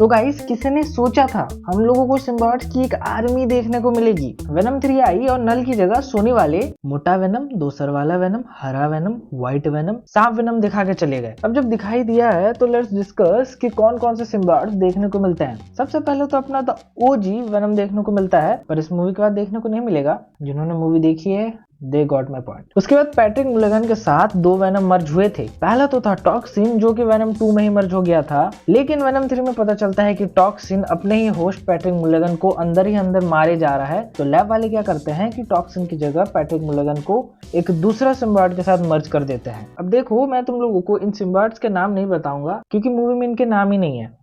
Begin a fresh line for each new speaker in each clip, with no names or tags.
तो गाइस किसी ने सोचा था हम लोगों को सिम्बायोट्स की एक आर्मी देखने को मिलेगी। वेनम 3 आई और नल की जगह सोने वाले मोटा वेनम, दो सर वाला वेनम, हरा वेनम, व्हाइट वेनम, सांप वेनम दिखा के चले गए। अब जब दिखाई दिया है तो लेट्स डिस्कस कि कौन कौन से सिम्बायोट्स देखने को मिलते हैं। सबसे पहले तो अपना द ओजी वेनम देखने को मिलता है, पर इस मूवी के बाद देखने को नहीं मिलेगा। जिन्होंने मूवी देखी है दे गॉट माई पॉइंट। उसके बाद पैट्रिक मुलेगन के साथ दो वेनम मर्ज हुए थे। पहला तो था टॉक्सिन जो कि वेनम 2 में ही मर्ज हो गया था, लेकिन वेनम 3 में पता चलता है कि टॉक्सिन अपने ही होस्ट पैट्रिक मुलेगन को अंदर ही अंदर मारे जा रहा है। तो लैब वाले क्या करते हैं कि टॉक्सिन की जगह पैट्रिक मुलेगन को एक दूसरा सिम्बायोट के साथ मर्ज कर देते हैं। अब देखो मैं तुम लोगों को इन सिम्बायोट्स के नाम नहीं बताऊंगा क्योंकि मूवी में इनके नाम ही नहीं है।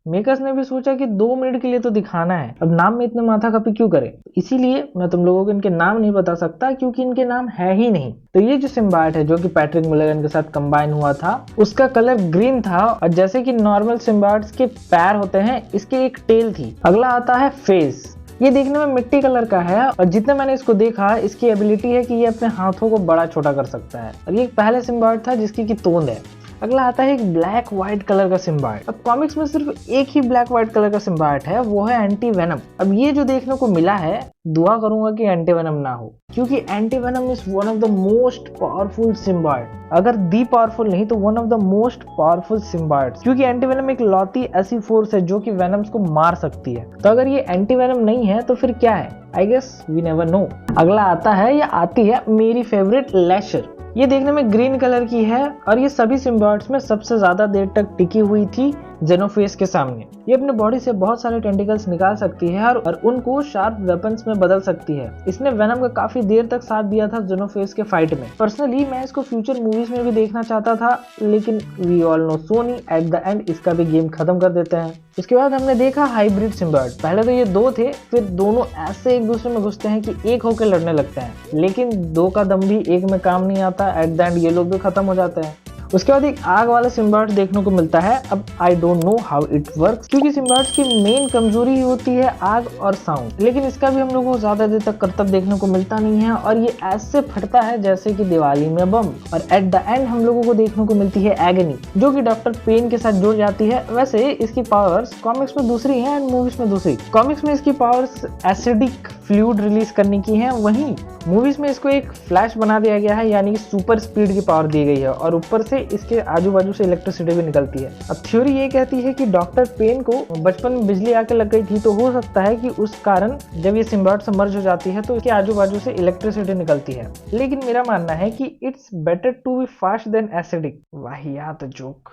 मेकर्स ने भी सोचा कि 2 मिनट के लिए तो दिखाना है, अब नाम में इतने माथा खपी क्यों करें। इसीलिए मैं तुम लोगों को इनके नाम नहीं बता सकता क्योंकि इनके नाम है ही नहीं। तो ये जो सिम्बायोट है जो कि पैट्रिक मुलेगन के साथ कंबाइन हुआ था उसका कलर ग्रीन था, और जैसे कि नॉर्मल सिम्बायोट्स के पैर होते हैं इसके एक टेल थी। अगला आता है फेस। ये देखने में मिट्टी कलर का है और जितना मैंने इसको देखा इसकी एबिलिटी है कि ये अपने हाथों को बड़ा छोटा कर सकता है, और ये पहले सिम्बायोट था जिसकी की तोंद है। अगला आता है एक ब्लैक व्हाइट कलर का सिम्बायोट। अब कॉमिक्स में सिर्फ एक ही ब्लैक व्हाइट कलर का सिम्बायोट है, वो है एंटी वेनम। अब ये जो देखने को मिला है दुआ करूंगा कि एंटी वेनम ना हो, क्योंकि anti venom is one of the most powerful symbiote, अगर दी पावरफुल नहीं तो one of the most powerful symbiote, क्योंकि एंटी वेनम एक लौती ऐसी फोर्स है जो कि वेनम्स को मार सकती है। तो अगर ये एंटी वेनम नहीं है तो फिर क्या है? I guess we never know. अगला आता है या आती है मेरी फेवरेट लैशर। ये देखने में ग्रीन कलर की है और ये सभी सिम्बायोट्स में सबसे ज्यादा देर तक टिकी हुई थी जेनोफेस के सामने। ये अपने बॉडी से बहुत सारे टेंटिकल्स निकाल सकती है और उनको शार्प वेपन्स में बदल सकती है। इसने वेनम का काफी देर तक साथ दिया था जेनोफेस के फाइट में। पर्सनली मैं इसको फ्यूचर मूवीज में भी देखना चाहता था, लेकिन we all know Sony at the end इसका भी गेम खत्म कर देते हैं। उसके बाद हमने देखा हाइब्रिड सिम्बायोट। पहले तो ये 2 थे, फिर दोनों ऐसे एक दूसरे में घुसते हैं कि एक होकर लड़ने लगते हैं, लेकिन 2 का दम भी एक में काम नहीं आता। एट द एंड ये लोग भी खत्म हो जाते हैं। उसके बाद एक आग वाला सिम्बायोट देखने को मिलता है। अब I don't know how it works, क्योंकि सिम्बायोट्स की मेन कमजोरी ही होती है आग और साउंड, लेकिन इसका भी हम लोगों को ज्यादा देर तक करतब देखने को मिलता नहीं है और ये ऐसे फटता है जैसे कि दिवाली में बम। और एट द एंड हम लोगों को देखने को मिलती है एगनी, जो कि डॉक्टर पेन के साथ जुड़ जाती है। वैसे इसकी पावर्स कॉमिक्स में दूसरी है एंड मूवीज में दूसरी। कॉमिक्स में इसकी पावर्स एसिडिक फ्लूइड रिलीज करने की है, वहीं मूवीज में इसको एक फ्लैश बना दिया गया है, यानी सुपर स्पीड की पावर दी गई है और ऊपर से इसके आजू बाजू से इलेक्ट्रिसिटी भी निकलती है। अब थ्योरी ये कहती है कि डॉक्टर पेन को बचपन में बिजली आके लग गई थी, तो हो सकता है कि उस कारण जब ये सिम्बायोट से मर्ज हो जाती है तो इसके आजू बाजू से इलेक्ट्रिसिटी निकलती है। लेकिन मेरा मानना है कि it's better to be fast than acidic. वाहियात जोक।